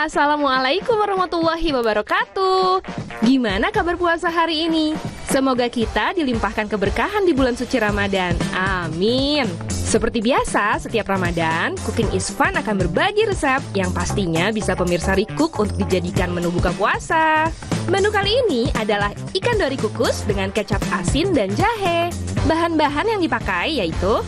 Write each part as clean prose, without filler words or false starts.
Assalamualaikum warahmatullahi wabarakatuh. Gimana kabar puasa hari ini? Semoga kita dilimpahkan keberkahan di bulan suci Ramadan. Amin. Seperti biasa, setiap Ramadan, Cooking is Fun akan berbagi resep yang pastinya bisa pemirsa recook untuk dijadikan menu buka puasa. Menu kali ini adalah ikan dori kukus dengan kecap asin dan jahe. Bahan-bahan yang dipakai yaitu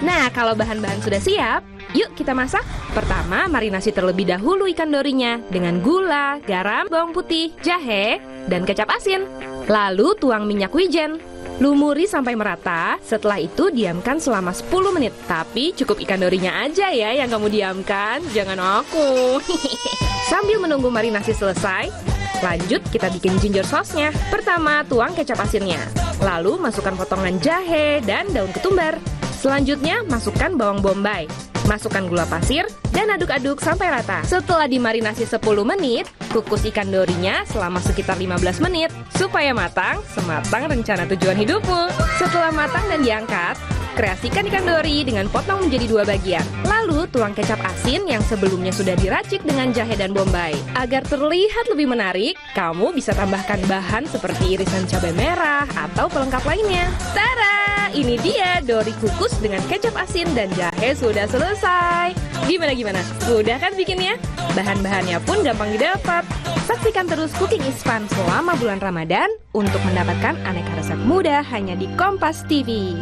Nah, kalau bahan-bahan sudah siap, yuk kita masak. Pertama, marinasi terlebih dahulu ikan dorinya dengan gula, garam, bawang putih, jahe, dan kecap asin. Lalu tuang minyak wijen. Lumuri sampai merata, setelah itu diamkan selama 10 menit. Tapi cukup ikan dorinya aja ya yang kamu diamkan, jangan aku. Sambil menunggu marinasi selesai, lanjut kita bikin ginger sauce-nya. Pertama, tuang kecap asinnya. Lalu masukkan potongan jahe dan daun ketumbar. Selanjutnya, masukkan bawang bombay, masukkan gula pasir, dan aduk-aduk sampai rata. Setelah dimarinasi 10 menit, kukus ikan dorinya selama sekitar 15 menit, supaya matang sematang rencana tujuan hidupmu. Setelah matang dan diangkat, kreasikan ikan dori dengan potong menjadi 2 bagian. Lalu tuang kecap asin yang sebelumnya sudah diracik dengan jahe dan bombay. Agar terlihat lebih menarik, kamu bisa tambahkan bahan seperti irisan cabai merah atau pelengkap lainnya. Tara! Ini dia dori kukus dengan kecap asin dan jahe sudah selesai. Gimana? Mudah kan bikinnya? Bahan-bahannya pun gampang didapat. Saksikan terus Cooking is Fun selama bulan Ramadan untuk mendapatkan aneka resep mudah hanya di Kompas TV.